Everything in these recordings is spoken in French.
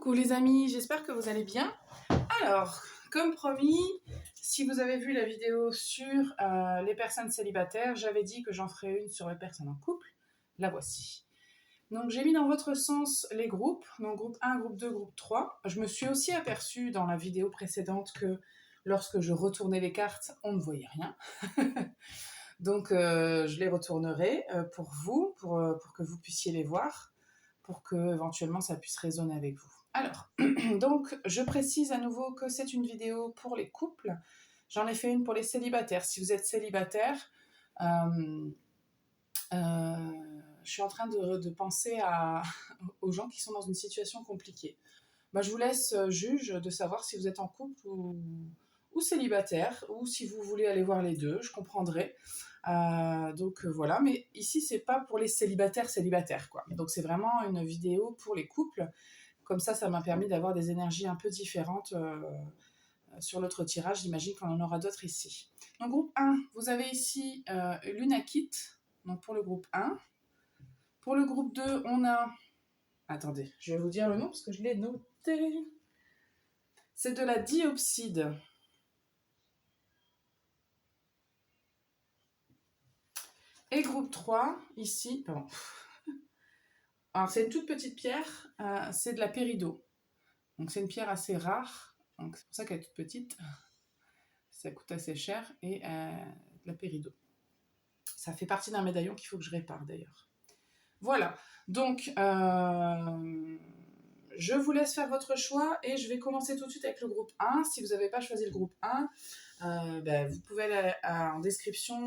Coucou les amis, j'espère que vous allez bien. Alors, comme promis, si vous avez vu la vidéo sur les personnes célibataires, j'avais dit que j'en ferais une sur les personnes en couple. La voici. Donc j'ai mis dans votre sens les groupes, donc groupe 1, groupe 2, groupe 3. Je me suis aussi aperçue dans la vidéo précédente que lorsque je retournais les cartes, on ne voyait rien. Donc je les retournerai pour vous, pour que vous puissiez les voir, pour que éventuellement ça puisse résonner avec vous. Alors, donc je précise à nouveau que c'est une vidéo pour les couples. J'en ai fait une pour les célibataires. Si vous êtes célibataire, je suis en train de penser aux gens qui sont dans une situation compliquée. Je vous laisse juge de savoir si vous êtes en couple ou célibataire, ou si vous voulez aller voir les deux, je comprendrai. Donc voilà, mais ici c'est pas pour les célibataires quoi. Donc c'est vraiment une vidéo pour les couples. Comme ça m'a permis d'avoir des énergies un peu différentes sur l'autre tirage. J'imagine qu'on en aura d'autres ici. Donc groupe 1, vous avez ici l'Unakit, donc pour le groupe 1. Pour le groupe 2, on a... Attendez, je vais vous dire le nom parce que je l'ai noté. C'est de la diopside. Et groupe 3, ici, pardon. Alors c'est une toute petite pierre, c'est de la pérido. Donc c'est une pierre assez rare, donc c'est pour ça qu'elle est toute petite. Ça coûte assez cher, et de la pérido. Ça fait partie d'un médaillon qu'il faut que je répare d'ailleurs. Voilà, donc je vous laisse faire votre choix et je vais commencer tout de suite avec le groupe 1. Si vous n'avez pas choisi le groupe 1, vous pouvez aller en description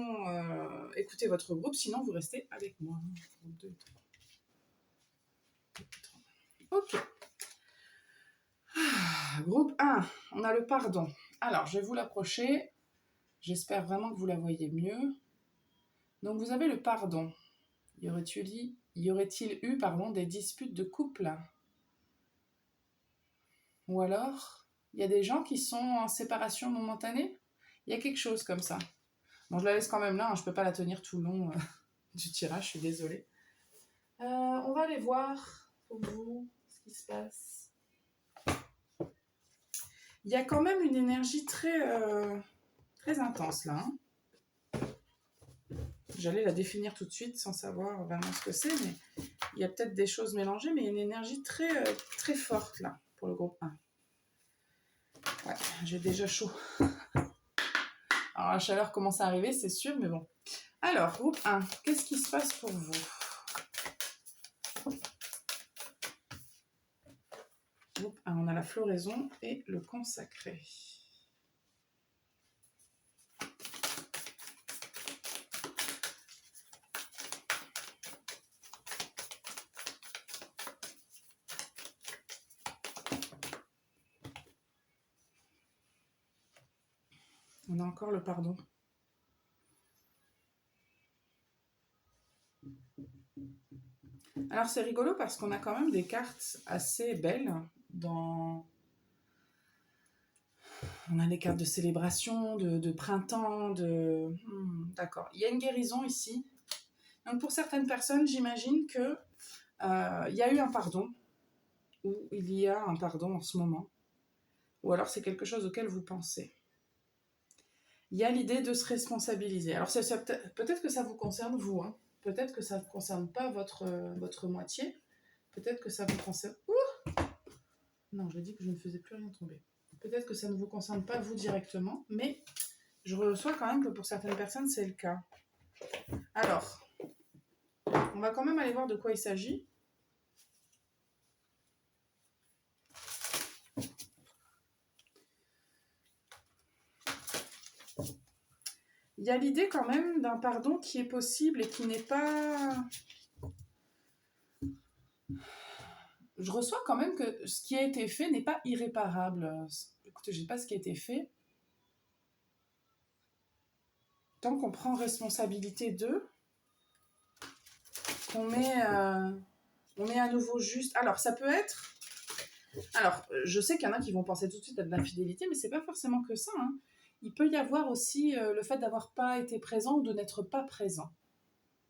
écouter votre groupe, sinon vous restez avec moi. 1, 2, 3. Ok. Groupe 1, on a le pardon. Alors, je vais vous l'approcher. J'espère vraiment que vous la voyez mieux. Donc, vous avez le pardon. Y aurait-il eu des disputes de couple? Ou alors, il y a des gens qui sont en séparation momentanée? Il y a quelque chose comme ça. Bon, je la laisse quand même là, hein, je ne peux pas la tenir tout le long du tirage, je suis désolée. On va aller voir pour vous ce qui se passe. Il y a quand même une énergie très intense là. Hein. J'allais la définir tout de suite sans savoir vraiment ce que c'est, mais il y a peut-être des choses mélangées, mais il y a une énergie très, très forte là pour le groupe 1. Ouais, j'ai déjà chaud. Alors la chaleur commence à arriver, c'est sûr, mais bon. Alors, groupe 1, qu'est-ce qui se passe pour vous? Groupe 1, on a la floraison et le consacré. On a encore le pardon. Alors c'est rigolo parce qu'on a quand même des cartes assez belles dans... On a des cartes de célébration, de printemps, D'accord. Il y a une guérison ici. Donc pour certaines personnes, j'imagine que il y a eu un pardon, ou il y a un pardon en ce moment. Ou alors c'est quelque chose auquel vous pensez. Il y a l'idée de se responsabiliser. Alors peut-être que ça vous concerne vous, hein. Peut-être que ça ne concerne pas votre moitié. Peut-être que ça vous concerne... Non, je dis que je ne faisais plus rien tomber. Peut-être que ça ne vous concerne pas vous directement, mais je reçois quand même que pour certaines personnes, c'est le cas. Alors, on va quand même aller voir de quoi il s'agit. Il y a l'idée quand même d'un pardon qui est possible et qui n'est pas... Je reçois quand même que ce qui a été fait n'est pas irréparable. Écoutez, je ne sais pas ce qui a été fait. Tant qu'on prend responsabilité d'eux, qu'on met à nouveau juste... Alors, ça peut être... Alors, je sais qu'il y en a qui vont penser tout de suite à de l'infidélité, mais c'est pas forcément que ça. Hein. Il peut y avoir aussi le fait d'avoir pas été présent ou de n'être pas présent.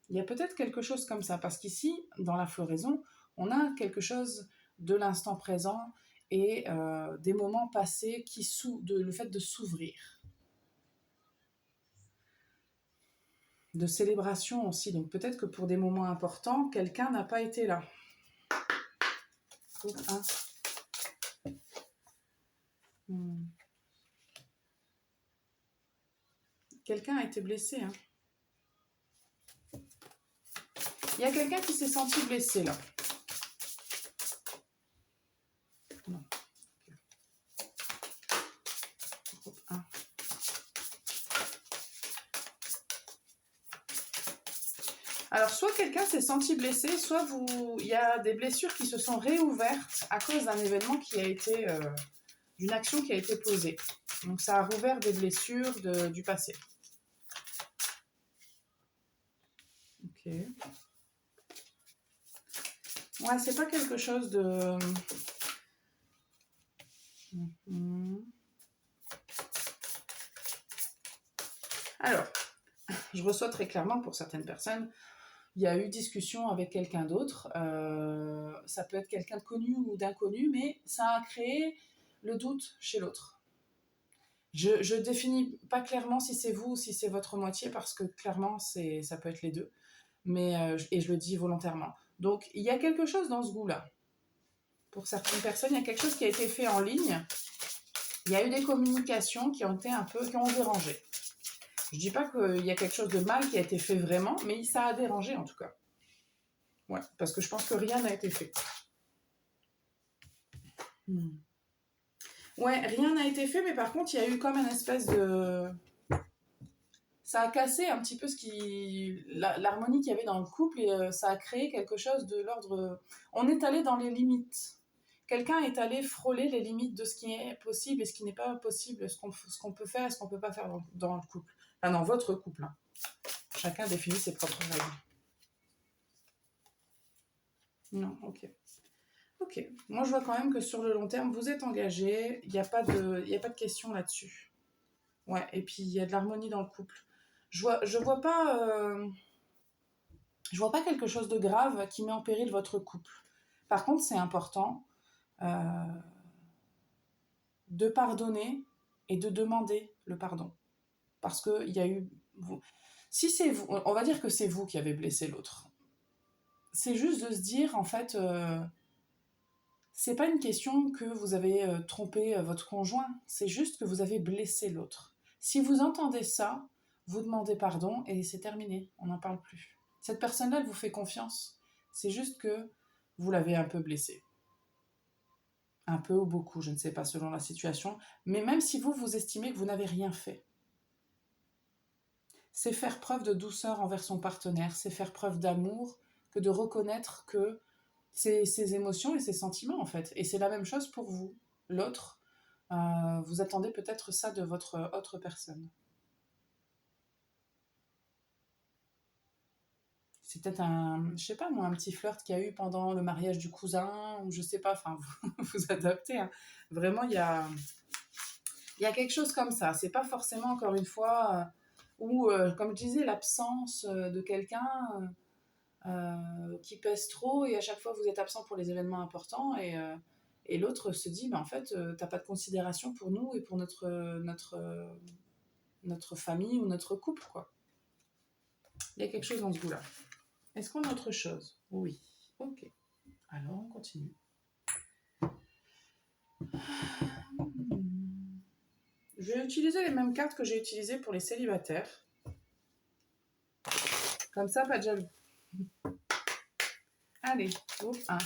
Il y a peut-être quelque chose comme ça, parce qu'ici, dans la floraison, on a quelque chose de l'instant présent et des moments passés le fait de s'ouvrir. De célébration aussi. Donc peut-être que pour des moments importants, quelqu'un n'a pas été là. Quelqu'un a été blessé. Hein. Il y a quelqu'un qui s'est senti blessé là. Non. Alors, soit quelqu'un s'est senti blessé, soit il y a des blessures qui se sont réouvertes à cause d'un événement qui a été, d'une action qui a été posée. Donc, ça a rouvert des blessures du passé. Ok. Ouais, c'est pas quelque chose de... Alors, je reçois très clairement pour certaines personnes, il y a eu discussion avec quelqu'un d'autre, ça peut être quelqu'un de connu ou d'inconnu, mais ça a créé le doute chez l'autre. Je définis pas clairement si c'est vous ou si c'est votre moitié, parce que clairement, ça peut être les deux, mais, et je le dis volontairement. Donc, il y a quelque chose dans ce goût-là. Pour certaines personnes, il y a quelque chose qui a été fait en ligne. Il y a eu des communications qui ont dérangé. Je dis pas qu'il y a quelque chose de mal qui a été fait vraiment, mais ça a dérangé en tout cas. Ouais, parce que je pense que rien n'a été fait. Ouais, rien n'a été fait, mais par contre, il y a eu comme une espèce de... Ça a cassé un petit peu l'harmonie qu'il y avait dans le couple et ça a créé quelque chose de l'ordre... On est allé dans les limites. Quelqu'un est allé frôler les limites de ce qui est possible et ce qui n'est pas possible, ce qu'on peut faire et ce qu'on ne peut pas faire dans le couple. Enfin, dans votre couple. Hein. Chacun définit ses propres règles. Non, ok. Ok. Moi, je vois quand même que sur le long terme, vous êtes engagé. Il n'y a pas de question là-dessus. Ouais. Et puis, il y a de l'harmonie dans le couple. Je vois pas quelque chose de grave qui met en péril votre couple. Par contre, c'est important de pardonner et de demander le pardon. Parce qu'il y a eu... Si c'est vous, on va dire que c'est vous qui avez blessé l'autre. C'est juste de se dire, en fait, c'est pas une question que vous avez trompé votre conjoint, c'est juste que vous avez blessé l'autre. Si vous entendez ça, vous demandez pardon et c'est terminé, on n'en parle plus. Cette personne-là, elle vous fait confiance. C'est juste que vous l'avez un peu blessé. Un peu ou beaucoup, je ne sais pas, selon la situation. Mais même si vous estimez que vous n'avez rien fait, c'est faire preuve de douceur envers son partenaire, c'est faire preuve d'amour que de reconnaître que ses émotions et ses sentiments, en fait. Et c'est la même chose pour vous. L'autre, vous attendez peut-être ça de votre autre personne. C'est peut-être je sais pas moi, un petit flirt qu'il y a eu pendant le mariage du cousin, ou je sais pas, enfin, vous adaptez. Hein. Vraiment, il y a quelque chose comme ça. C'est pas forcément, encore une fois, ou, comme je disais, l'absence de quelqu'un qui pèse trop et à chaque fois vous êtes absent pour les événements importants et l'autre se dit, en fait, t'as pas de considération pour nous et pour notre famille ou notre couple, quoi. Il y a quelque chose dans ce goût-là. Est-ce qu'on a autre chose? Oui. Ok. Alors, on continue. Je vais utiliser les mêmes cartes que j'ai utilisées pour les célibataires. Comme ça, pas de jaloux. Allez, groupe 1.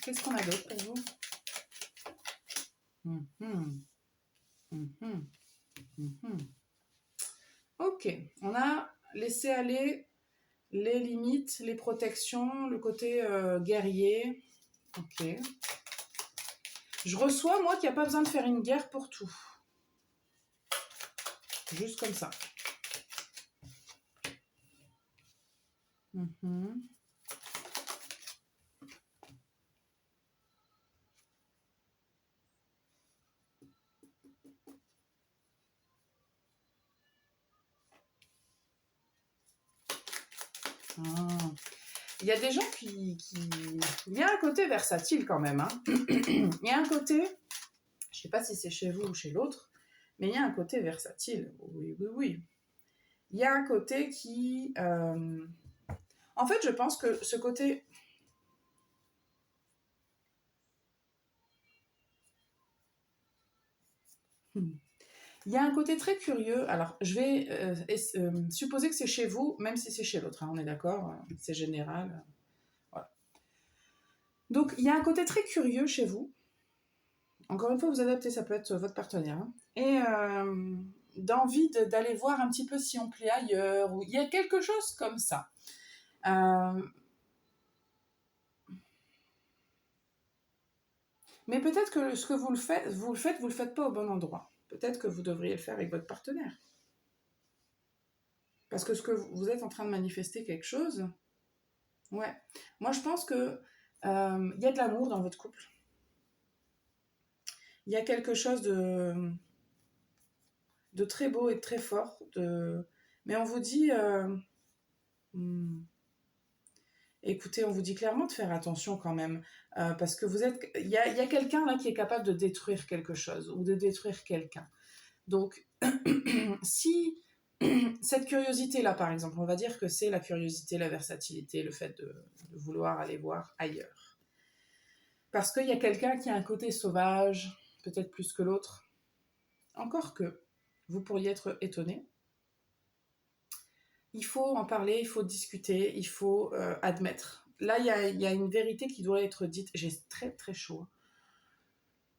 Qu'est-ce qu'on a d'autre pour vous? Ok, on a laissé aller les limites, les protections, le côté guerrier. Ok. Je reçois, moi, qu'il n'y a pas besoin de faire une guerre pour tout. Juste comme ça. Il y a des gens Il y a un côté versatile quand même. Hein. Il y a un côté, je ne sais pas si c'est chez vous ou chez l'autre, mais il y a un côté versatile. Oui, oui, oui. Il y a un côté qui... En fait, je pense que ce côté... Il y a un côté très curieux. Alors, je vais supposer que c'est chez vous, même si c'est chez l'autre. Hein, on est d'accord, c'est général. Voilà. Donc, il y a un côté très curieux chez vous. Encore une fois, vous adaptez, ça peut être votre partenaire. Hein, et d'envie d'aller voir un petit peu si on plaît ailleurs. Ou il y a quelque chose comme ça. Mais peut-être que ce que vous le faites pas au bon endroit. Peut-être que vous devriez le faire avec votre partenaire. Parce que ce que vous êtes en train de manifester quelque chose, ouais. Moi, je pense que y a de l'amour dans votre couple. Il y a quelque chose de très beau et de très fort. Mais on vous dit, écoutez, on vous dit clairement de faire attention quand même, parce que il y a quelqu'un là qui est capable de détruire quelque chose ou de détruire quelqu'un. Donc, si cette curiosité-là, par exemple, on va dire que c'est la curiosité, la versatilité, le fait de vouloir aller voir ailleurs. Parce qu'il y a quelqu'un qui a un côté sauvage, peut-être plus que l'autre. Encore que, vous pourriez être étonné. Il faut en parler, il faut discuter, il faut admettre. Là, il y a une vérité qui doit être dite. J'ai très très chaud. Hein.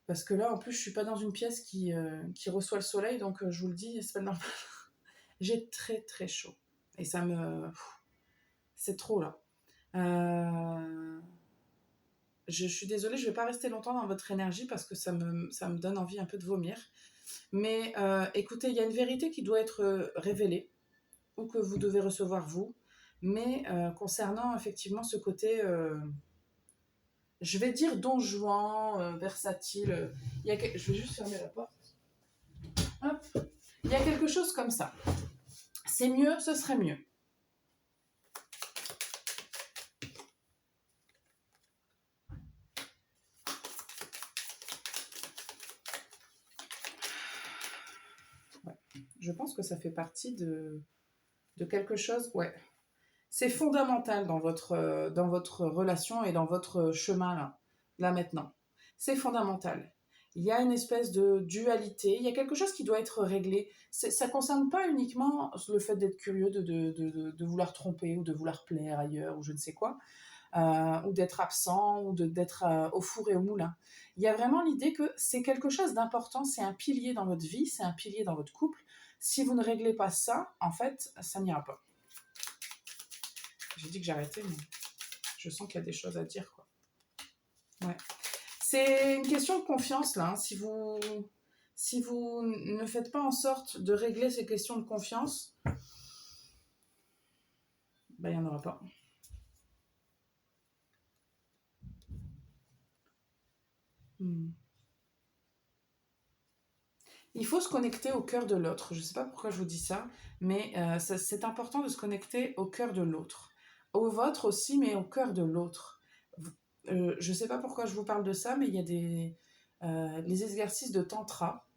Parce que là, en plus, je suis pas dans une pièce qui reçoit le soleil, donc je vous le dis, c'est pas normal. J'ai très très chaud. Et ça me... C'est trop là. Je suis désolée, je ne vais pas rester longtemps dans votre énergie parce que ça me donne envie un peu de vomir. Mais écoutez, il y a une vérité qui doit être révélée ou que vous devez recevoir vous. Mais concernant effectivement ce côté, je vais dire don Juan, versatile, je vais juste fermer la porte. Hop. Il y a quelque chose comme ça. C'est mieux, ce serait mieux. Je pense que ça fait partie de quelque chose, ouais. C'est fondamental dans votre relation et dans votre chemin là maintenant. C'est fondamental. Il y a une espèce de dualité, il y a quelque chose qui doit être réglé. Ça ne concerne pas uniquement le fait d'être curieux, de vouloir tromper ou de vouloir plaire ailleurs ou je ne sais quoi, ou d'être absent ou d'être au four et au moulin. Il y a vraiment l'idée que c'est quelque chose d'important, c'est un pilier dans votre vie, c'est un pilier dans votre couple. Si vous ne réglez pas ça, en fait, ça n'ira pas. J'ai dit que j'arrêtais, mais je sens qu'il y a des choses à dire, quoi. Ouais. C'est une question de confiance, là. Hein. Si vous ne faites pas en sorte de régler ces questions de confiance, ben, il n'y en aura pas. Il faut se connecter au cœur de l'autre. Je ne sais pas pourquoi je vous dis ça, mais c'est important de se connecter au cœur de l'autre. Au vôtre aussi, mais au cœur de l'autre. Je ne sais pas pourquoi je vous parle de ça, mais il y a les exercices de tantra.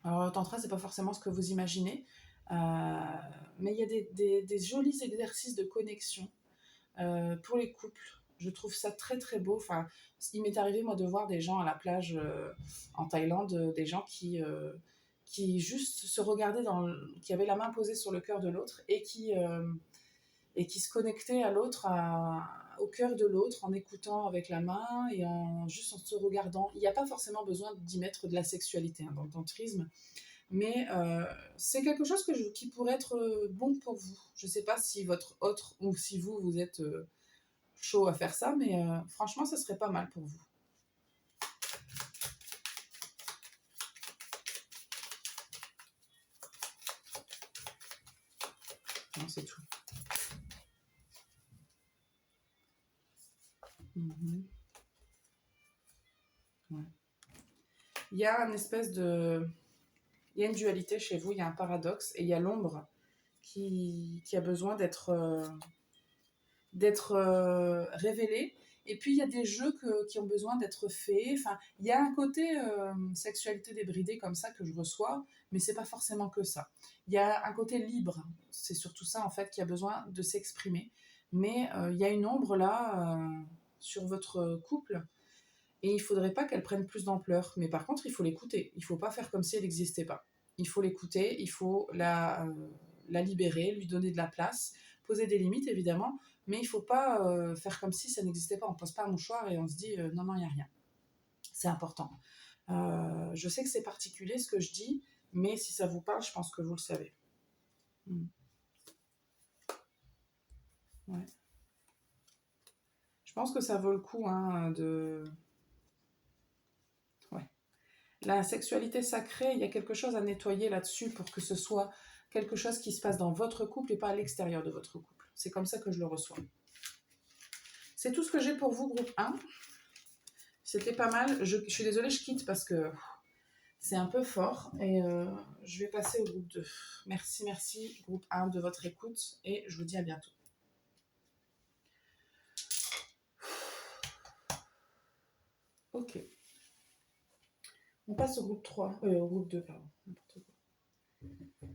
Alors, le tantra, c'est pas forcément ce que vous imaginez, mais il y a des jolis exercices de connexion pour les couples. Je trouve ça très très beau. Enfin, il m'est arrivé moi de voir des gens à la plage en Thaïlande, des gens qui juste se regardaient qui avaient la main posée sur le cœur de l'autre et qui se connectaient à l'autre, au cœur de l'autre, en écoutant avec la main et juste en se regardant. Il n'y a pas forcément besoin d'y mettre de la sexualité hein, dans le tantrisme, mais c'est quelque chose qui pourrait être bon pour vous. Je ne sais pas si votre autre ou si vous êtes chaud à faire ça, mais franchement, ça serait pas mal pour vous. Non, c'est tout. Mm-hmm. Ouais. Il y a une espèce de... Il y a une dualité chez vous, il y a un paradoxe, et il y a l'ombre qui a besoin d'être d'être révélé. Et puis, il y a des jeux qui ont besoin d'être faits. Enfin, il y a un côté sexualité débridée comme ça que je reçois, mais c'est pas forcément que ça. Il y a un côté libre. C'est surtout ça, en fait, qui a besoin de s'exprimer. Mais il y a une ombre là sur votre couple et il faudrait pas qu'elle prenne plus d'ampleur. Mais par contre, il faut l'écouter. Il faut pas faire comme si elle n'existait pas. Il faut l'écouter, il faut la libérer, lui donner de la place, poser des limites évidemment, mais il faut pas faire comme si ça n'existait pas. On pose pas un mouchoir et on se dit non, non, il n'y a rien. C'est important. Je sais que c'est particulier ce que je dis, mais si ça vous parle, je pense que vous le savez. Ouais. Je pense que ça vaut le coup de... Ouais. La sexualité sacrée, il y a quelque chose à nettoyer là-dessus pour que ce soit quelque chose qui se passe dans votre couple et pas à l'extérieur de votre couple. C'est comme ça que je le reçois. C'est tout ce que j'ai pour vous, groupe 1. C'était pas mal. Je suis désolée, je quitte parce que c'est un peu fort. Et je vais passer au groupe 2. Merci, merci, groupe 1, de votre écoute. Et je vous dis à bientôt. Ok. On passe au groupe 3. Au groupe 2, pardon. N'importe quoi.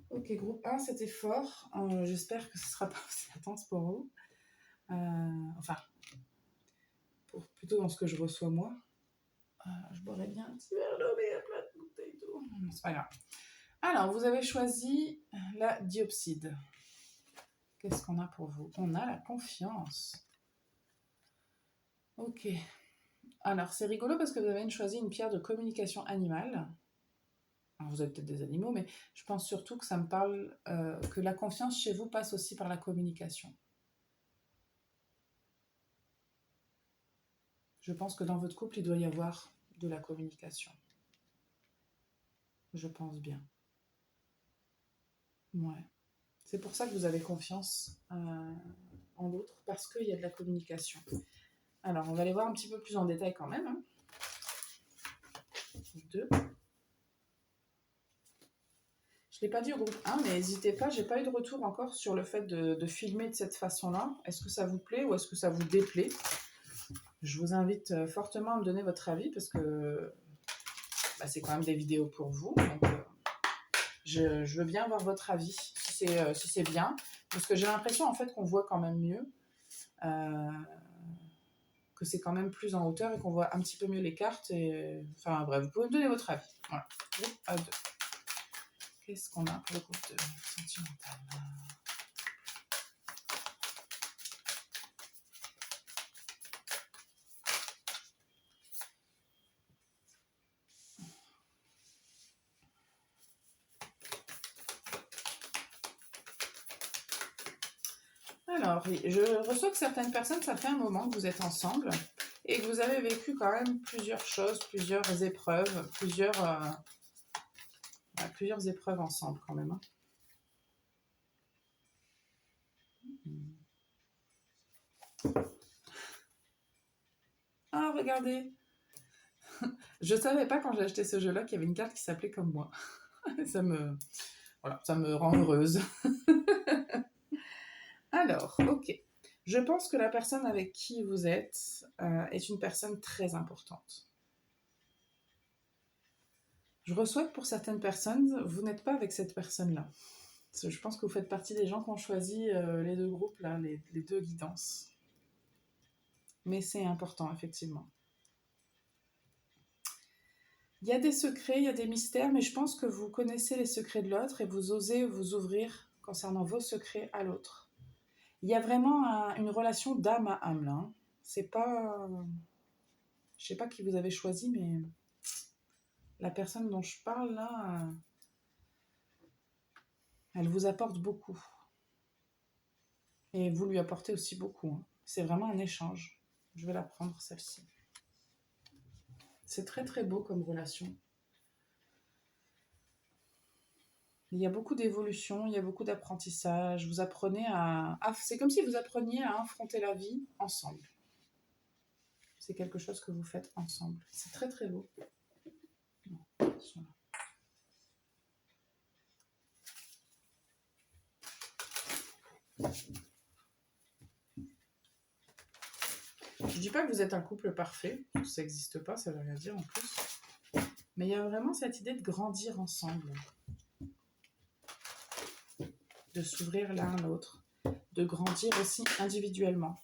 Ok, groupe 1, c'était fort. J'espère que ce ne sera pas aussi intense pour vous. Enfin, plutôt dans ce que je reçois moi. Je boirais bien un petit verre d'eau, mais il y a plein de bouteilles d'eau. C'est pas grave. Alors, vous avez choisi la diopside. Qu'est-ce qu'on a pour vous? On a la confiance. Ok. Alors, c'est rigolo parce que vous avez choisi une pierre de communication animale. Alors, vous avez peut-être des animaux, mais je pense surtout que ça me parle que la confiance chez vous passe aussi par la communication. Je pense que dans votre couple, il doit y avoir de la communication. Je pense bien. Ouais. C'est pour ça que vous avez confiance en l'autre, parce qu'il y a de la communication. Alors, on va aller voir un petit peu plus en détail quand même. Hein. 2. Je ne l'ai pas dit au groupe 1, mais n'hésitez pas, je n'ai pas eu de retour encore sur le fait de filmer de cette façon-là. Est-ce que ça vous plaît ou est-ce que ça vous déplaît? Je vous invite fortement à me donner votre avis parce que c'est quand même des vidéos pour vous. Donc, je veux bien avoir votre avis si c'est bien. Parce que j'ai l'impression en fait qu'on voit quand même mieux. Que c'est quand même plus en hauteur et qu'on voit un petit peu mieux les cartes. Enfin bref, vous pouvez me donner votre avis. Voilà. Groupe A2. Qu'est-ce qu'on a pour le groupe 2 sentimental? Alors, je reçois que certaines personnes, ça fait un moment que vous êtes ensemble et que vous avez vécu quand même plusieurs choses, plusieurs épreuves, plusieurs épreuves ensemble quand même. Hein. Ah, regardez. Je ne savais pas quand j'ai acheté ce jeu-là qu'il y avait une carte qui s'appelait comme moi. ça me rend heureuse. Alors, ok. Je pense que la personne avec qui vous êtes est une personne très importante. Je reçois que pour certaines personnes, vous n'êtes pas avec cette personne-là. Je pense que vous faites partie des gens qui ont choisi les deux groupes, là, les deux guidances. Mais c'est important, effectivement. Il y a des secrets, il y a des mystères, mais je pense que vous connaissez les secrets de l'autre et vous osez vous ouvrir concernant vos secrets à l'autre. Il y a vraiment une relation d'âme à âme, là. Hein. C'est pas... Je sais pas qui vous avez choisi, mais la personne dont je parle, là, elle vous apporte beaucoup. Et vous lui apportez aussi beaucoup. Hein. C'est vraiment un échange. Je vais la prendre, celle-ci. C'est très très beau comme relation. Il y a beaucoup d'évolution, il y a beaucoup d'apprentissage. Vous apprenez c'est comme si vous appreniez à affronter la vie ensemble. C'est quelque chose que vous faites ensemble. C'est très très beau. dis pas que vous êtes un couple parfait, ça n'existe pas, ça veut rien dire en plus. Mais il y a vraiment cette idée de grandir ensemble, de s'ouvrir l'un à l'autre, de grandir aussi individuellement.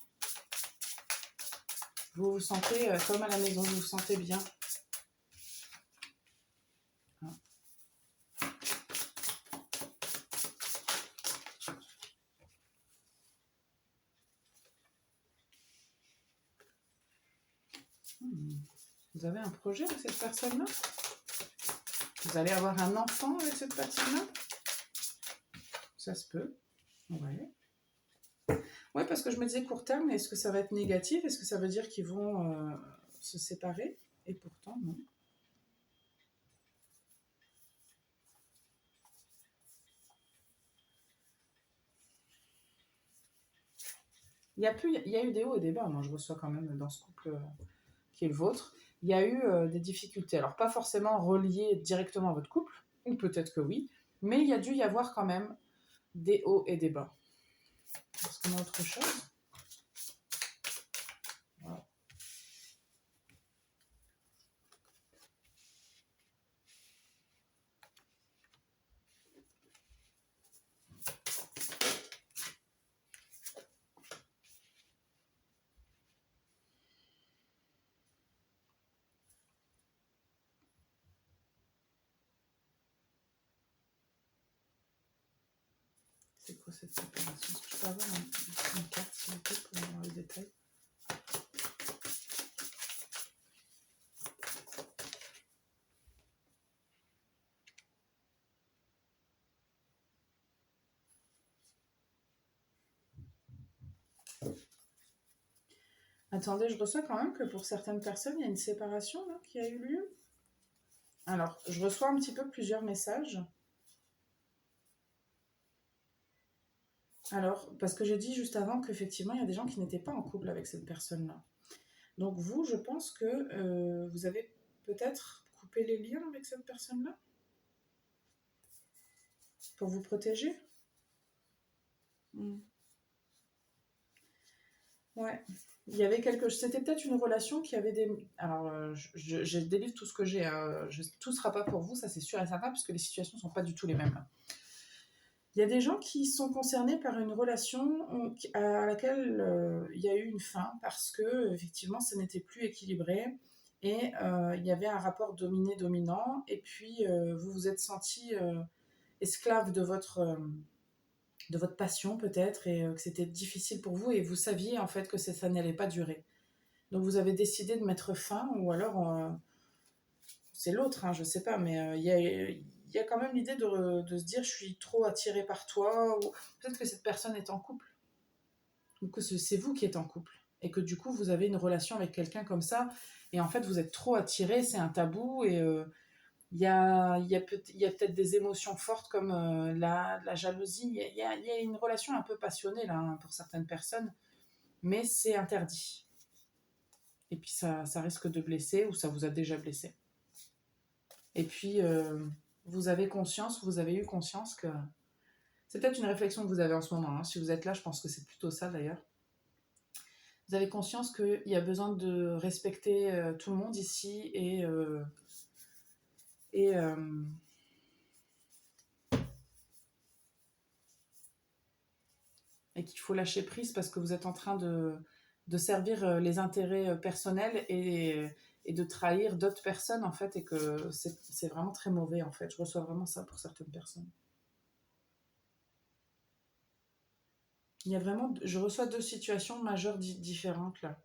Vous vous sentez comme à la maison, vous vous sentez bien. Vous avez un projet avec cette personne-là? Vous allez avoir un enfant avec cette personne-là? Ça se peut. Ouais. Ouais, parce que je me disais court terme, est-ce que ça va être négatif? Est-ce que ça veut dire qu'ils vont se séparer? Et pourtant, non. Il y a eu des hauts et des bas. Moi, je reçois quand même dans ce couple qui est le vôtre. Il y a eu des difficultés. Alors, pas forcément reliées directement à votre couple, ou peut-être que oui, mais il y a dû y avoir quand même des hauts et des bas. Est-ce qu'on a autre chose? Voilà. C'est quoi cette séparation? Est-ce que je peux avoir une carte, s'il vous plaît, pour avoir les détails? Attendez, je reçois quand même que pour certaines personnes, il y a une séparation là, qui a eu lieu. Alors, je reçois un petit peu plusieurs messages. Alors, parce que j'ai dit juste avant qu'effectivement, il y a des gens qui n'étaient pas en couple avec cette personne-là. Donc vous, je pense que vous avez peut-être coupé les liens avec cette personne-là pour vous protéger. Ouais. Il y avait quelque chose. C'était peut-être une relation qui avait des. Alors, je délivre tout ce que j'ai. Tout ne sera pas pour vous, ça c'est sûr et certain, puisque les situations ne sont pas du tout les mêmes. Il y a des gens qui sont concernés par une relation à laquelle il y a eu une fin parce que effectivement, ça n'était plus équilibré et il y avait un rapport dominé-dominant. Et puis, vous vous êtes senti esclave de votre passion peut-être et que c'était difficile pour vous et vous saviez en fait que ça n'allait pas durer. Donc vous avez décidé de mettre fin ou alors c'est l'autre, hein, je sais pas, mais il y a quand même l'idée de se dire je suis trop attirée par toi ou peut-être que cette personne est en couple ou que c'est vous qui êtes en couple et que du coup vous avez une relation avec quelqu'un comme ça et en fait vous êtes trop attiré, c'est un tabou et il y a peut-être des émotions fortes comme la jalousie. Il y a une relation un peu passionnée là hein, pour certaines personnes, mais c'est interdit. Et puis ça risque de blesser ou ça vous a déjà blessé. Et puis vous avez eu conscience que c'est peut-être une réflexion que vous avez en ce moment. Hein. Si vous êtes là, je pense que c'est plutôt ça d'ailleurs. Vous avez conscience qu'il y a besoin de respecter tout le monde ici et qu'il faut lâcher prise parce que vous êtes en train de servir les intérêts personnels et de trahir d'autres personnes en fait et que c'est vraiment très mauvais en fait. Je reçois vraiment ça pour certaines personnes. Il y a vraiment, je reçois deux situations majeures différentes là.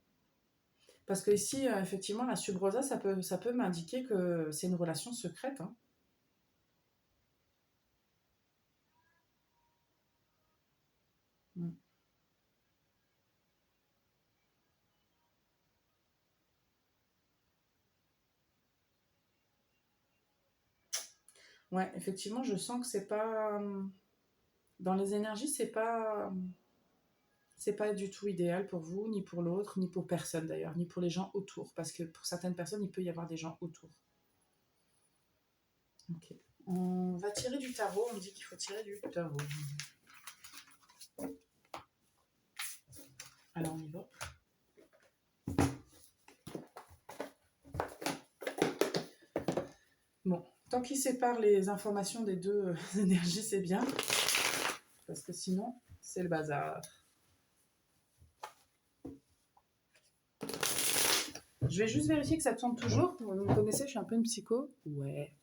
Parce que ici, effectivement, la subrosa, ça peut m'indiquer que c'est une relation secrète. Hein. Mm. Ouais, effectivement, je sens que c'est pas. Dans les énergies, c'est pas du tout idéal pour vous, ni pour l'autre, ni pour personne d'ailleurs, ni pour les gens autour. Parce que pour certaines personnes, il peut y avoir des gens autour. Ok. On va tirer du tarot. On me dit qu'il faut tirer du tarot. Alors on y va. Bon, tant qu'il sépare les informations des deux énergies, c'est bien. Parce que sinon, c'est le bazar. Je vais juste vérifier que ça tourne toujours. Vous me connaissez, je suis un peu une psycho. Ouais.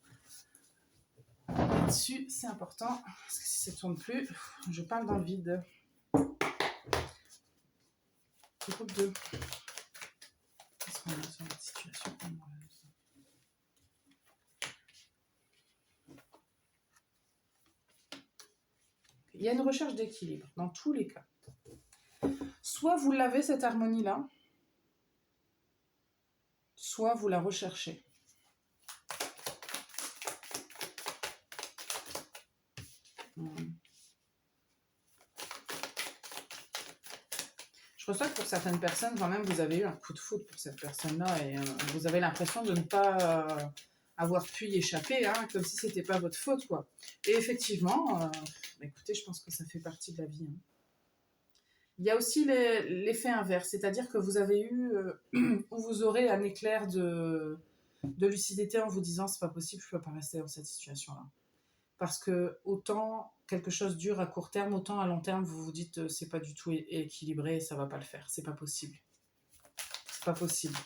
Là-dessus, c'est important. Parce que si ça ne tourne plus, je parle dans le vide. Groupe 2. Qu'est-ce qu'on a sur cette situation? Il y a une recherche d'équilibre dans tous les cas. Soit vous l'avez, cette harmonie-là, soit vous la recherchez. Je ressens que pour certaines personnes, quand même, vous avez eu un coup de foudre pour cette personne-là et vous avez l'impression de ne pas avoir pu y échapper, hein, comme si c'était pas votre faute, quoi. Et effectivement, écoutez, je pense que ça fait partie de la vie. Hein. Il y a aussi l'effet inverse, c'est-à-dire que vous avez eu, ou vous aurez un éclair de lucidité en vous disant c'est pas possible, je peux pas rester dans cette situation-là. Parce que autant quelque chose dure à court terme, autant à long terme, vous vous dites c'est pas du tout équilibré, ça va pas le faire, c'est pas possible. C'est pas possible.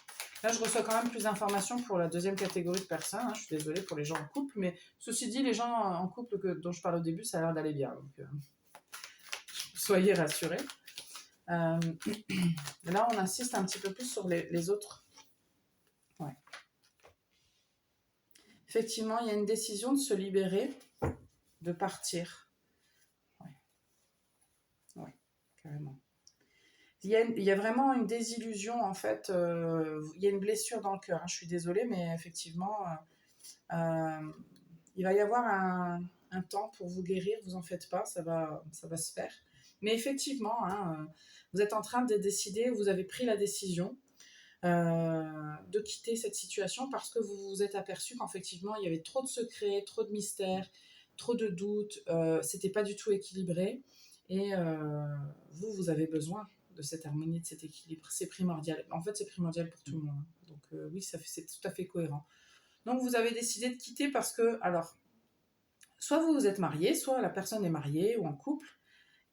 Là, je reçois quand même plus d'informations pour la deuxième catégorie de personnes. Hein. Je suis désolée pour les gens en couple, mais ceci dit, les gens en couple dont je parle au début, ça a l'air d'aller bien. Donc, soyez rassurés. Là, on insiste un petit peu plus sur les autres. Ouais. Effectivement, il y a une décision de se libérer, de partir. Ouais, carrément. Il y a vraiment une désillusion, en fait. Il y a une blessure dans le cœur. Hein. Je suis désolée, mais effectivement, il va y avoir un temps pour vous guérir. Vous en faites pas, ça va se faire. Mais effectivement, hein, vous êtes en train de décider, vous avez pris la décision de quitter cette situation parce que vous vous êtes aperçu qu'effectivement, il y avait trop de secrets, trop de mystères, trop de doutes. C'était pas du tout équilibré. Et vous avez besoin de cette harmonie, de cet équilibre. C'est primordial. En fait, c'est primordial pour tout le monde. Donc oui, c'est tout à fait cohérent. Donc vous avez décidé de quitter parce que, alors, soit vous vous êtes marié, soit la personne est mariée ou en couple,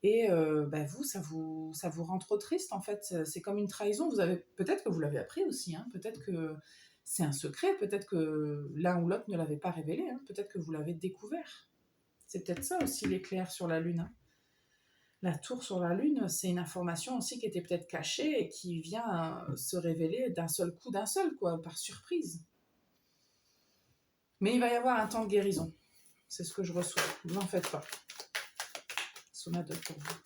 et vous, ça vous rend trop triste, en fait. C'est comme une trahison. Peut-être que vous l'avez appris aussi, hein. Peut-être que c'est un secret, peut-être que l'un ou l'autre ne l'avait pas révélé, hein. Peut-être que vous l'avez découvert. C'est peut-être ça aussi l'éclair sur la Lune. Hein. La tour sur la Lune, c'est une information aussi qui était peut-être cachée et qui vient se révéler d'un seul coup, quoi, par surprise. Mais il va y avoir un temps de guérison. C'est ce que je reçois. Vous n'en faites pas. Sona 2 pour vous.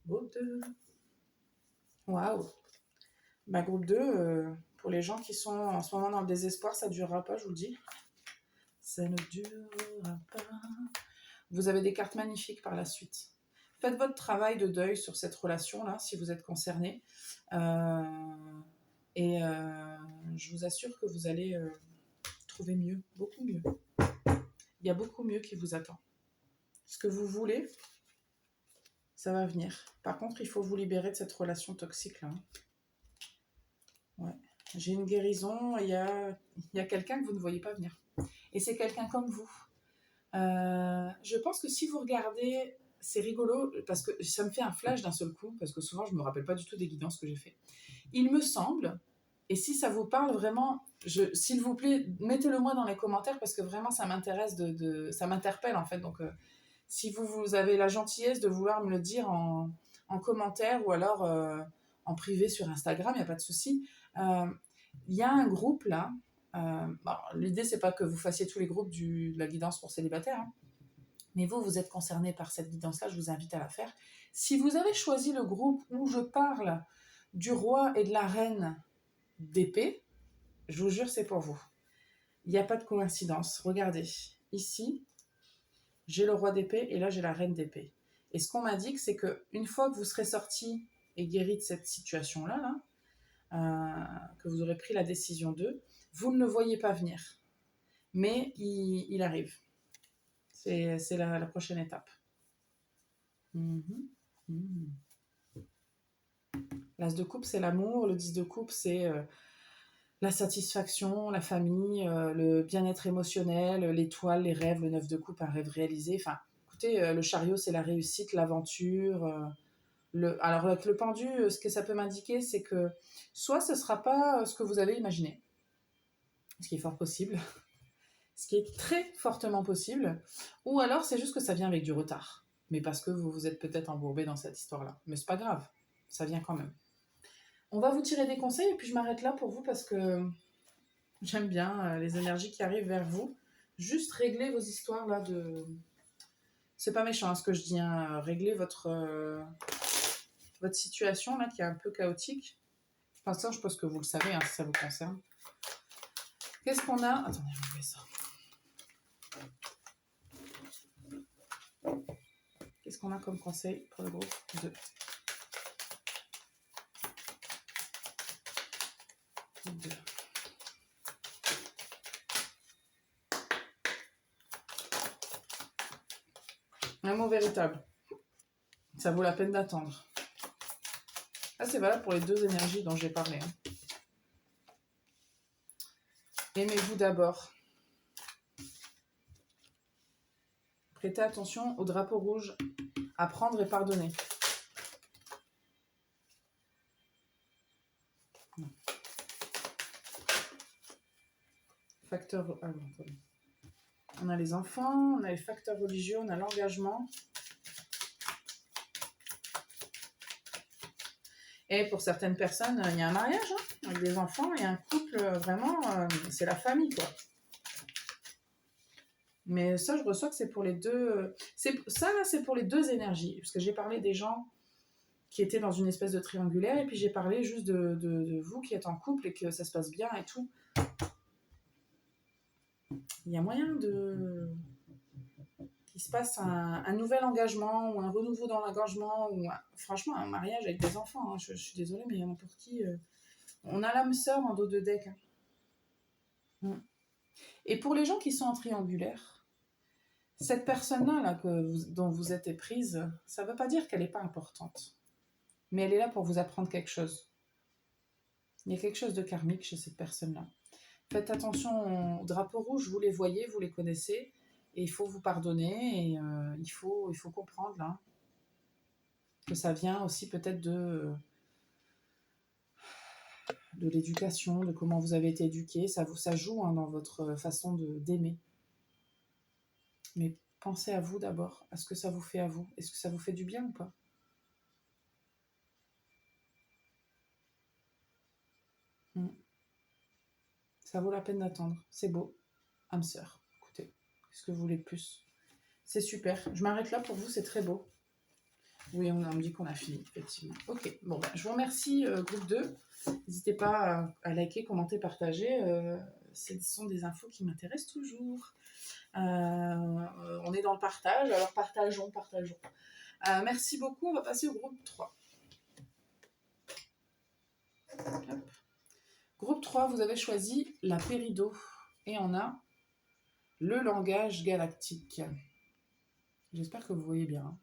Groupe 2. Waouh. Groupe 2, pour les gens qui sont en ce moment dans le désespoir, ça ne durera pas, je vous le dis. Ça ne durera pas. Vous avez des cartes magnifiques par la suite. Faites votre travail de deuil sur cette relation-là, si vous êtes concerné. Je vous assure que vous allez trouver mieux, beaucoup mieux. Il y a beaucoup mieux qui vous attend. Ce que vous voulez, ça va venir. Par contre, il faut vous libérer de cette relation toxique-là. Ouais. J'ai une guérison, il y a quelqu'un que vous ne voyez pas venir. Et c'est quelqu'un comme vous. Je pense que si vous regardez, c'est rigolo, parce que ça me fait un flash d'un seul coup, parce que souvent je ne me rappelle pas du tout des guidances que j'ai fait. Il me semble, et si ça vous parle vraiment, s'il vous plaît, mettez-le moi dans les commentaires, parce que vraiment ça m'intéresse, ça m'interpelle en fait. Donc si vous avez la gentillesse de vouloir me le dire en commentaire, ou alors en privé sur Instagram, il n'y a pas de souci. Il y a un groupe là. L'idée, c'est pas que vous fassiez tous les groupes de la guidance pour célibataires, hein. Mais vous êtes concerné par cette guidance-là, je vous invite à la faire. Si vous avez choisi le groupe où je parle du roi et de la reine d'épée, je vous jure, c'est pour vous. Il n'y a pas de coïncidence. Regardez, ici, j'ai le roi d'épée et là, j'ai la reine d'épée. Et ce qu'on m'a dit, c'est qu'une fois que vous serez sorti et guéri de cette situation-là, que vous aurez pris la décision d'eux, vous ne le voyez pas venir. Mais il arrive. C'est la prochaine étape. Mhm. Mhm. L'as de coupe, c'est l'amour. Le 10 de coupe, c'est la satisfaction, la famille, le bien-être émotionnel, l'étoile, les rêves. Le 9 de coupe, un rêve réalisé. Enfin, écoutez, le chariot, c'est la réussite, l'aventure. Alors, avec le pendu, ce que ça peut m'indiquer, c'est que soit ce ne sera pas ce que vous avez imaginé, ce qui est fort possible, ce qui est très fortement possible, ou alors c'est juste que ça vient avec du retard. Mais parce que vous vous êtes peut-être embourbé dans cette histoire-là. Mais c'est pas grave, ça vient quand même. On va vous tirer des conseils et puis je m'arrête là pour vous parce que j'aime bien les énergies qui arrivent vers vous. Juste régler vos histoires là de... C'est pas méchant hein, ce que je dis, hein. Régler votre situation là qui est un peu chaotique. Enfin ça je pense que vous le savez hein, si ça vous concerne. Qu'est-ce qu'on a? Attendez, je vais enlever ça. Qu'est-ce qu'on a comme conseil pour le groupe 2? Un mot véritable. Ça vaut la peine d'attendre. Là, c'est valable pour les deux énergies dont j'ai parlé. Hein. Aimez-vous d'abord. Prêtez attention au drapeau rouge. Apprendre et pardonner. Facteur... Ah, bon, on a les enfants, on a les facteurs religieux, on a l'engagement. Et pour certaines personnes, il y a un mariage hein, avec des enfants et un couple, vraiment, c'est la famille, quoi. Mais ça, je reçois que c'est pour les deux... Ça, là, c'est pour les deux énergies. Parce que j'ai parlé des gens qui étaient dans une espèce de triangulaire et puis j'ai parlé juste de vous qui êtes en couple et que ça se passe bien et tout. Il y a moyen qu'il se passe un nouvel engagement ou un renouveau dans l'engagement ou franchement un mariage avec des enfants. Hein. Je suis désolée, mais il y en a pour qui... On a l'âme sœur en dos de deck. Hein. Et pour les gens qui sont en triangulaire, cette personne-là là, dont vous êtes éprise, ça ne veut pas dire qu'elle n'est pas importante. Mais elle est là pour vous apprendre quelque chose. Il y a quelque chose de karmique chez cette personne-là. Faites attention aux drapeaux rouges, vous les voyez, vous les connaissez, et il faut vous pardonner, et il faut comprendre là, que ça vient aussi peut-être de l'éducation, de comment vous avez été éduqué, ça joue hein, dans votre façon d'aimer. Mais pensez à vous d'abord, à ce que ça vous fait à vous. Est-ce que ça vous fait du bien ou pas? Ça vaut la peine d'attendre. C'est beau. Âme sœur, écoutez, qu'est-ce que vous voulez de plus? C'est super. Je m'arrête là pour vous, c'est très beau. Oui, on me dit qu'on a fini, effectivement. Ok, bon, je vous remercie, groupe 2. N'hésitez pas à liker, commenter, partager. Ce sont des infos qui m'intéressent toujours. On est dans le partage, alors partageons. Merci beaucoup, on va passer au groupe 3. Hop. Groupe 3, vous avez choisi la Pérido. Et on a le langage galactique. J'espère que vous voyez bien.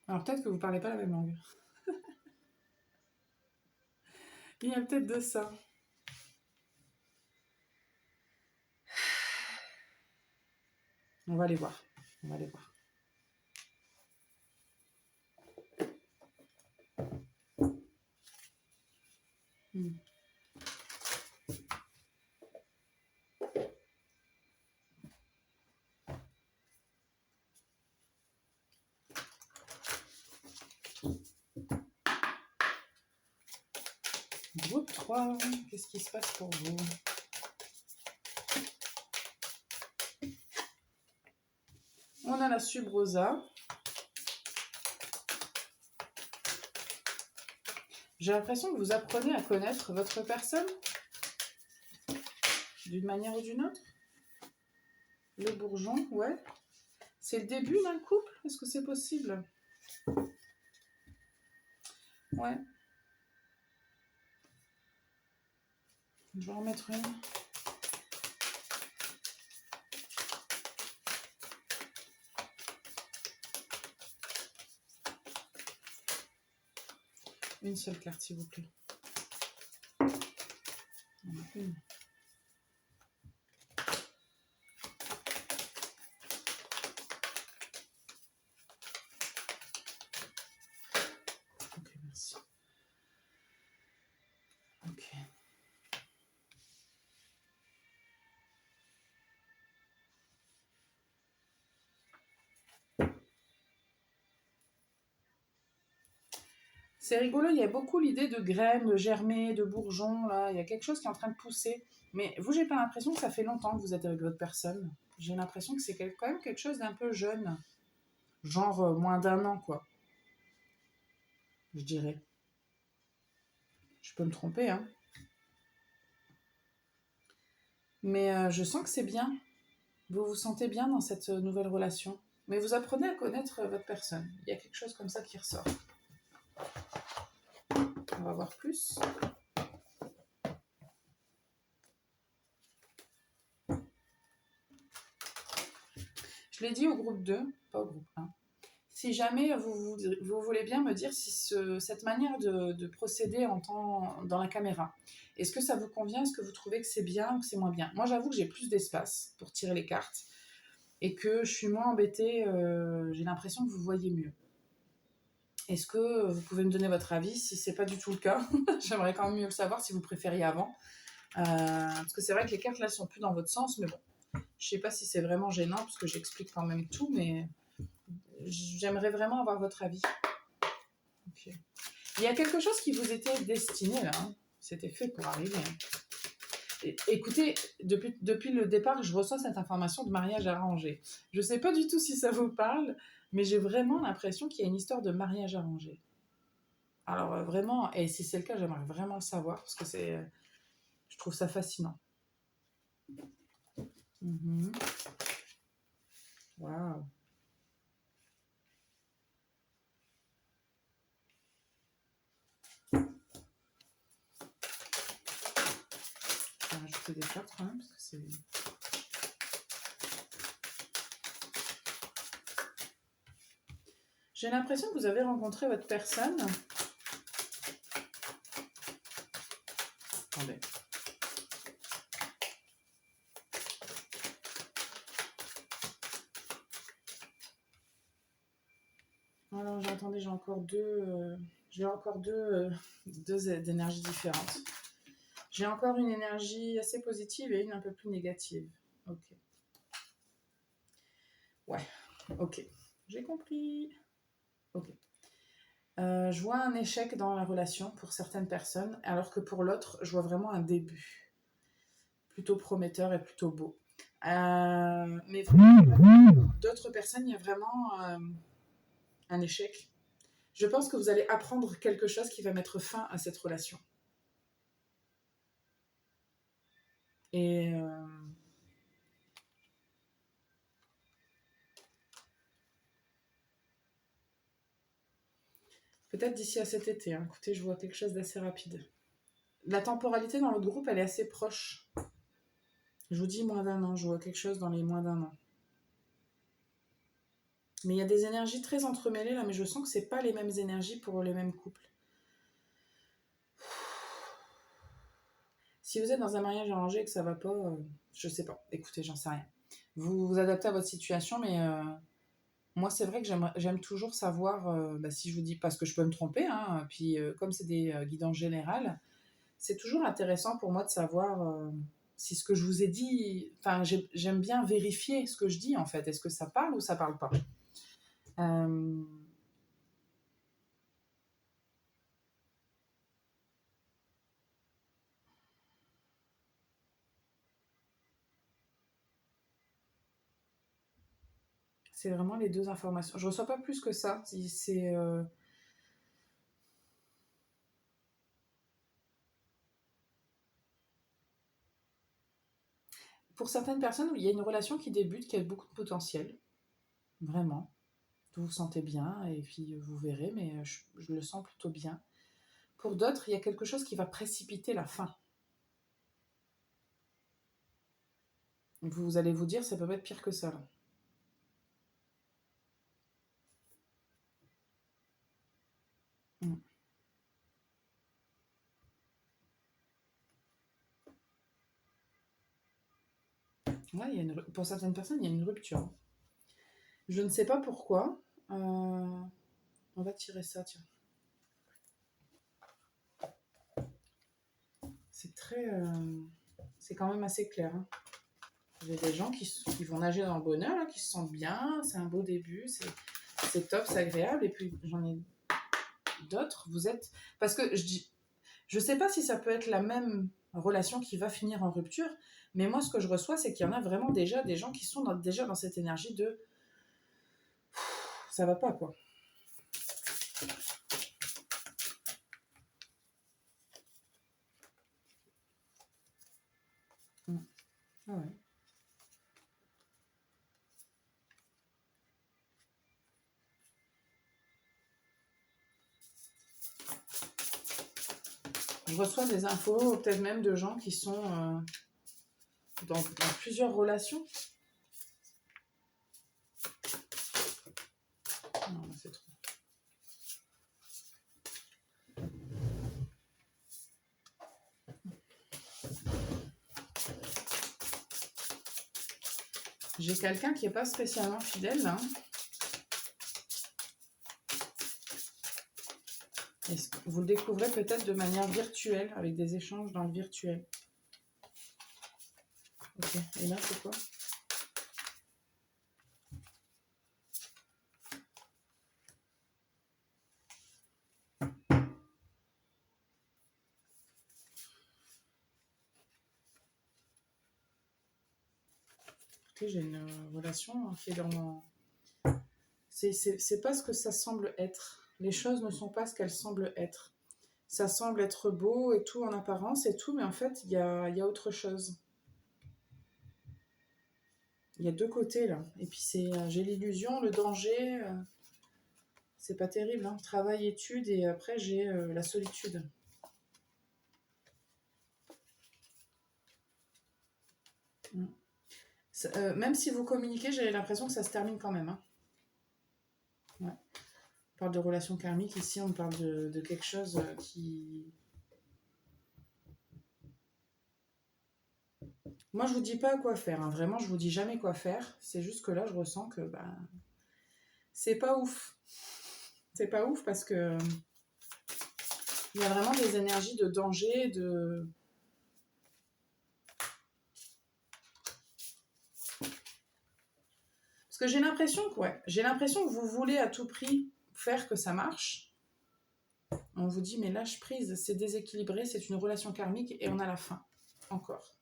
Alors peut-être que vous ne parlez pas la même langue. Il y a peut-être de ça. On va aller voir. Groupe 3, qu'est-ce qui se passe pour vous? On a la subrosa. J'ai l'impression que vous apprenez à connaître votre personne d'une manière ou d'une autre. Le bourgeon, ouais. C'est le début d'un couple? Est-ce que c'est possible? Ouais. Je vais en mettre une. Une seule carte, s'il vous plaît. Une. Ok, merci. Ok. C'est rigolo, il y a beaucoup l'idée de graines, de germer, de bourgeons, là. Il y a quelque chose qui est en train de pousser. Mais vous, j'ai pas l'impression que ça fait longtemps que vous êtes avec votre personne. J'ai l'impression que c'est quand même quelque chose d'un peu jeune. Genre moins d'un an, quoi. Je dirais. Je peux me tromper, hein. Mais je sens que c'est bien. Vous vous sentez bien dans cette nouvelle relation. Mais vous apprenez à connaître votre personne. Il y a quelque chose comme ça qui ressort. On va voir plus. Je l'ai dit au groupe 2, pas au groupe 1. Si jamais vous voulez bien me dire si cette manière de procéder dans la caméra, est-ce que ça vous convient? Est-ce que vous trouvez que c'est bien ou que c'est moins bien? Moi, j'avoue que j'ai plus d'espace pour tirer les cartes et que je suis moins embêtée. J'ai l'impression que vous voyez mieux. Est-ce que vous pouvez me donner votre avis? Si c'est pas du tout le cas, j'aimerais quand même mieux le savoir si vous préfériez avant. Parce que c'est vrai que les cartes là sont plus dans votre sens, mais bon, je sais pas si c'est vraiment gênant parce que j'explique quand même tout, mais j'aimerais vraiment avoir votre avis. Okay. Il y a quelque chose qui vous était destiné là, hein. C'était fait pour arriver. Écoutez, depuis le départ, je reçois cette information de mariage arrangé. Je ne sais pas du tout si ça vous parle, mais j'ai vraiment l'impression qu'il y a une histoire de mariage arrangé. Alors vraiment, et si c'est le cas, j'aimerais vraiment le savoir parce que je trouve ça fascinant. Waouh. Je vais rajouter des cartes quand même parce que c'est... J'ai l'impression que vous avez rencontré votre personne. Attendez. Alors, j'ai encore deux énergies différentes. J'ai encore une énergie assez positive et une un peu plus négative. Ok. Ouais, ok. J'ai compris. Ok. Je vois un échec dans la relation pour certaines personnes, alors que pour l'autre, je vois vraiment un début. Plutôt prometteur et plutôt beau. Mais d'autres personnes, il y a vraiment un échec. Je pense que vous allez apprendre quelque chose qui va mettre fin à cette relation. Et peut-être d'ici à cet été. Hein. Écoutez, je vois quelque chose d'assez rapide. La temporalité dans votre groupe, elle est assez proche. Je vous dis moins d'un an. Je vois quelque chose dans les moins d'un an. Mais il y a des énergies très entremêlées là, mais je sens que c'est pas les mêmes énergies pour les mêmes couples. Si vous êtes dans un mariage arrangé et que ça va pas, je sais pas. Écoutez, j'en sais rien. Vous vous adaptez à votre situation, mais moi, c'est vrai que j'aime toujours savoir, si je vous dis, parce que je peux me tromper, hein, puis comme c'est des guidances générales, c'est toujours intéressant pour moi de savoir si ce que je vous ai dit, enfin, j'aime bien vérifier ce que je dis, en fait. Est-ce que ça parle ou ça parle pas? C'est vraiment les deux informations. Je reçois pas plus que ça. C'est pour certaines personnes, il y a une relation qui débute, qui a beaucoup de potentiel, vraiment. Vous vous sentez bien et puis vous verrez, mais je le sens plutôt bien. Pour d'autres, il y a quelque chose qui va précipiter la fin. Vous allez vous dire, ça peut pas être pire que ça. Là. Ouais, pour certaines personnes, il y a une rupture. Je ne sais pas pourquoi. On va tirer ça, tiens. C'est très... c'est quand même assez clair. Hein. J'ai des gens qui vont nager dans le bonheur, là, qui se sentent bien, c'est un beau début, c'est top, c'est agréable. Et puis j'en ai d'autres, vous êtes... Parce que je sais pas si ça peut être la même relation qui va finir en rupture, mais moi, ce que je reçois, c'est qu'il y en a vraiment déjà des gens qui sont déjà dans cette énergie de... Ça va pas, quoi. Ah ouais. Je reçois des infos, peut-être même de gens qui sont dans plusieurs relations. Non, c'est trop. J'ai quelqu'un qui n'est pas spécialement fidèle, là. Vous le découvrez peut-être de manière virtuelle, avec des échanges dans le virtuel. Ok, et là, c'est quoi ? J'ai une relation qui est dans... C'est pas ce que ça semble être. Les choses ne sont pas ce qu'elles semblent être. Ça semble être beau et tout en apparence et tout, mais en fait, il y a autre chose. Il y a deux côtés, là. Et puis, j'ai l'illusion, le danger... c'est pas terrible, hein. Travail, études, et après, j'ai la solitude. Même si vous communiquez, j'ai l'impression que ça se termine quand même. Hein. Ouais. On parle de relations karmiques, ici on parle de quelque chose qui... Moi je vous dis pas quoi faire, hein. Vraiment je vous dis jamais quoi faire, c'est juste que là je ressens que c'est pas ouf. C'est pas ouf parce que il y a vraiment des énergies de danger, de... Parce que j'ai l'impression que vous voulez à tout prix faire que ça marche. On vous dit mais lâche prise, c'est déséquilibré, c'est une relation karmique et on a la fin. Encore.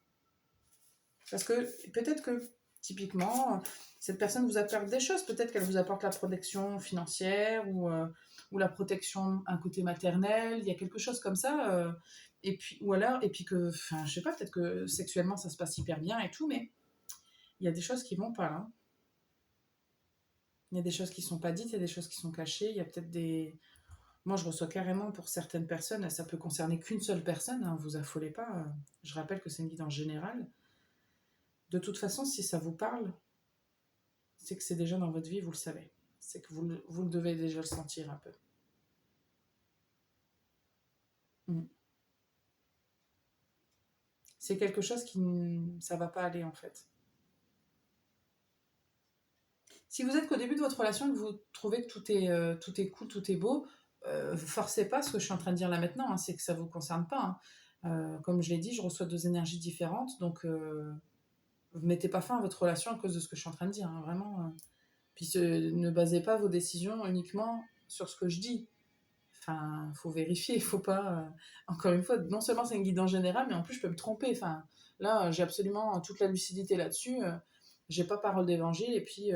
Parce que peut-être que, typiquement, cette personne vous apporte des choses. Peut-être qu'elle vous apporte la protection financière ou la protection, un côté maternel. Il y a quelque chose comme ça. Et puis, et puis que, enfin, je sais pas, peut-être que sexuellement, ça se passe hyper bien et tout, mais il y a des choses qui vont pas, là. Il y a des choses qui sont pas dites, il y a des choses qui sont cachées. Il y a peut-être des... Moi, je reçois carrément pour certaines personnes, ça peut concerner qu'une seule personne, hein, vous affolez pas. Je rappelle que c'est une guidance générale. De toute façon, si ça vous parle, c'est que c'est déjà dans votre vie, vous le savez. C'est que vous le devez déjà le sentir un peu. Mm. C'est quelque chose qui... ça va pas aller en fait. Si vous êtes qu'au début de votre relation et que vous trouvez que tout est cool, tout est beau, forcez pas ce que je suis en train de dire là maintenant, hein, c'est que ça vous concerne pas. Hein. Comme je l'ai dit, je reçois deux énergies différentes, donc vous mettez pas fin à votre relation à cause de ce que je suis en train de dire, hein, vraiment. Puis ne basez pas vos décisions uniquement sur ce que je dis. Enfin, faut vérifier, il faut pas... encore une fois, non seulement c'est une guidance générale, mais en plus je peux me tromper. Enfin, là, j'ai absolument toute la lucidité là-dessus. J'ai pas parole d'évangile, et puis...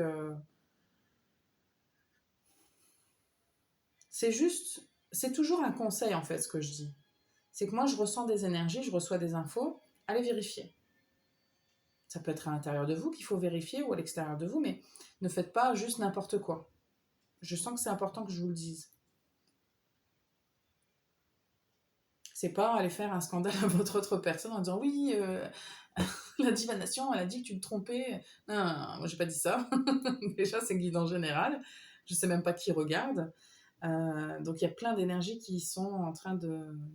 c'est juste... C'est toujours un conseil, en fait, ce que je dis. C'est que moi, je ressens des énergies, je reçois des infos, allez vérifier. Ça peut être à l'intérieur de vous qu'il faut vérifier, ou à l'extérieur de vous, mais ne faites pas juste n'importe quoi. Je sens que c'est important que je vous le dise. C'est pas aller faire un scandale à votre autre personne en disant oui, la divination, elle a dit que tu te trompais. Non, non, non, moi j'ai pas dit ça. Déjà, c'est guide en général. Je sais même pas qui regarde. Donc il y a plein d'énergies qui sont en train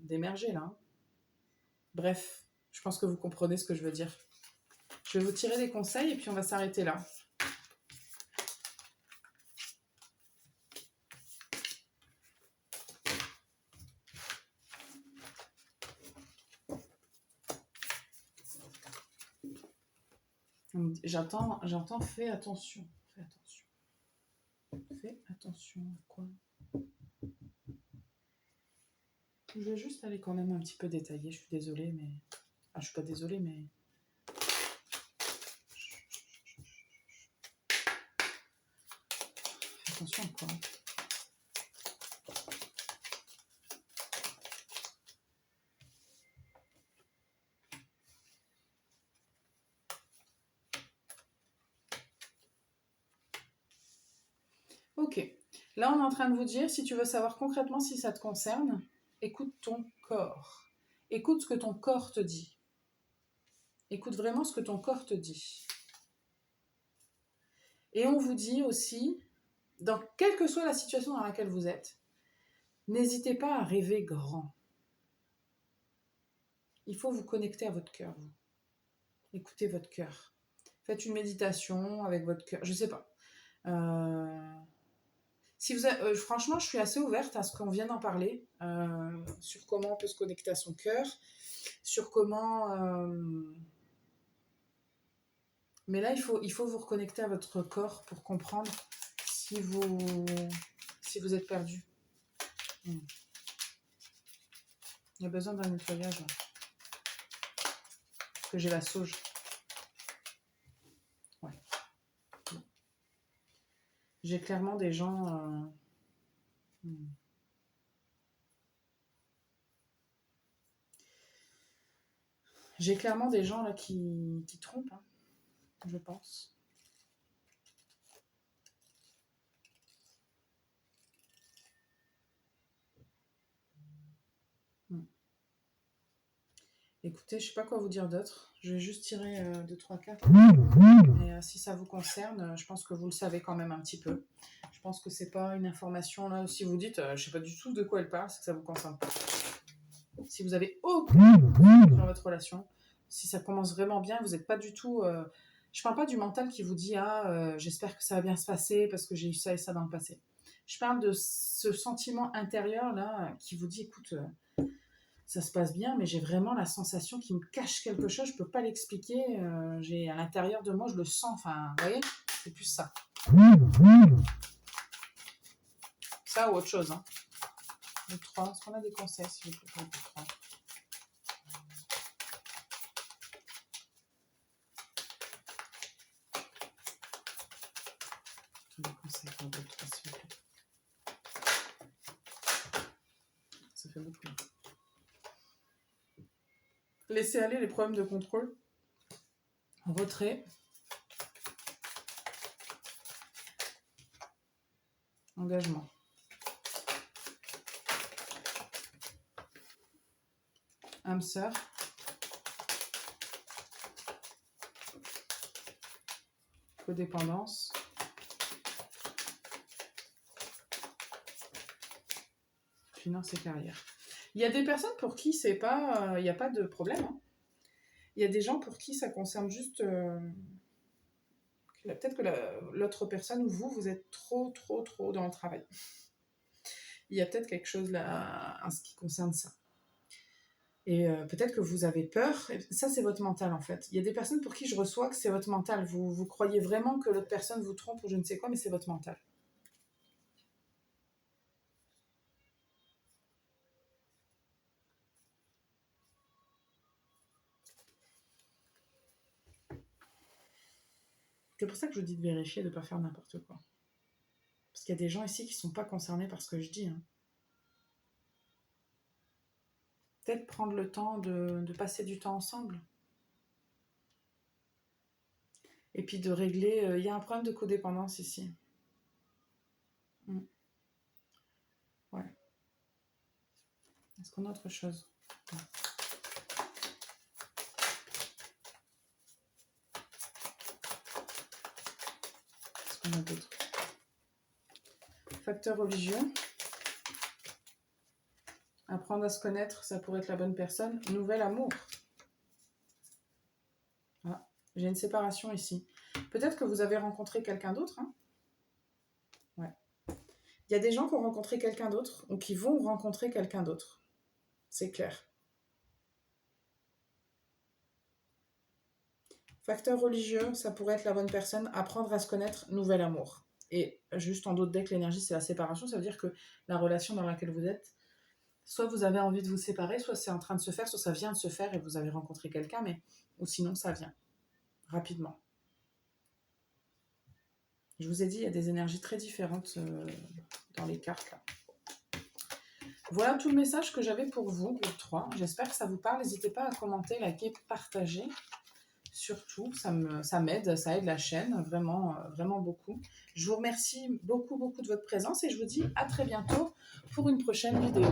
d'émerger là. Bref, je pense que vous comprenez ce que je veux dire. Je vais vous tirer des conseils et puis on va s'arrêter là. J'entends, fais attention. Fais attention. Fais attention à quoi? Je vais juste aller quand même un petit peu détailler. Je suis désolée, mais... Ah, je suis pas désolée, mais... Fais attention à quoi? Ok. Là, on est en train de vous dire, si tu veux savoir concrètement si ça te concerne, écoute ton corps. Écoute ce que ton corps te dit. Écoute vraiment ce que ton corps te dit. Et on vous dit aussi, dans quelle que soit la situation dans laquelle vous êtes, n'hésitez pas à rêver grand. Il faut vous connecter à votre cœur, vous. Écoutez votre cœur. Faites une méditation avec votre cœur. Je sais pas. Si vous franchement, je suis assez ouverte à ce qu'on vienne en parler, sur comment on peut se connecter à son cœur, sur comment... Mais là, il faut vous reconnecter à votre corps pour comprendre si vous êtes perdu. Il y a besoin d'un nettoyage. Parce que j'ai la sauge. Ouais. J'ai clairement des gens... J'ai clairement des gens là qui trompent, hein, je pense. Écoutez, je sais pas quoi vous dire d'autre. Je vais juste tirer 2-3 cartes. Et si ça vous concerne, je pense que vous le savez quand même un petit peu. Je pense que c'est pas une information là. Si vous dites, je sais pas du tout de quoi elle parle, c'est que ça vous concerne pas. Si vous avez aucune sur votre relation, si ça commence vraiment bien, vous n'êtes pas du tout. Je parle pas du mental qui vous dit j'espère que ça va bien se passer parce que j'ai eu ça et ça dans le passé. Je parle de ce sentiment intérieur là qui vous dit écoute. Ça se passe bien, mais j'ai vraiment la sensation qu'il me cache quelque chose, je peux pas l'expliquer, j'ai à l'intérieur de moi, je le sens, enfin, vous voyez, c'est plus ça. Ça ou autre chose, hein. Le 3, est-ce qu'on a des conseils, s'il vous plaît, pour le 3 ? Des conseils pour le 3, s'il vous plaît. Ça fait beaucoup. Laissez aller les problèmes de contrôle. Retrait. Engagement. Âme sœur. Codépendance. Finance et carrière. Il y a des personnes pour qui c'est pas, il n'y a pas de problème. Hein. Il y a des gens pour qui ça concerne juste... peut-être que l'autre personne ou vous êtes trop dans le travail. Il y a peut-être quelque chose là en ce qui concerne ça. Et peut-être que vous avez peur. Ça, c'est votre mental, en fait. Il y a des personnes pour qui je reçois que c'est votre mental. Vous croyez vraiment que l'autre personne vous trompe ou je ne sais quoi, mais c'est votre mental. C'est pour ça que je vous dis de vérifier, de ne pas faire n'importe quoi. Parce qu'il y a des gens ici qui ne sont pas concernés par ce que je dis. Hein. Peut-être prendre le temps de passer du temps ensemble. Et puis de régler... Il y a un problème de codépendance ici. Ouais. Est-ce qu'on a autre chose? Ouais. Est-ce qu'on a d'autres? Facteur religieux. Apprendre à se connaître, ça pourrait être la bonne personne. Nouvel amour. Ah, J'ai une séparation ici. Peut-être que vous avez rencontré quelqu'un d'autre. Hein. Ouais. Il y a des gens qui ont rencontré quelqu'un d'autre ou qui vont rencontrer quelqu'un d'autre. C'est clair. Facteur religieux, ça pourrait être la bonne personne. Apprendre à se connaître, nouvel amour. Et juste en d'autres decks, l'énergie, c'est la séparation. Ça veut dire que la relation dans laquelle vous êtes, soit vous avez envie de vous séparer, soit c'est en train de se faire, soit ça vient de se faire et vous avez rencontré quelqu'un, mais ou sinon ça vient rapidement. Je vous ai dit, il y a des énergies très différentes dans les cartes là. Voilà tout le message que j'avais pour vous, groupe 3. J'espère que ça vous parle. N'hésitez pas à commenter, liker, partager. Surtout, ça m'aide, ça aide la chaîne, vraiment, vraiment beaucoup. Je vous remercie beaucoup, beaucoup de votre présence et je vous dis à très bientôt pour une prochaine vidéo.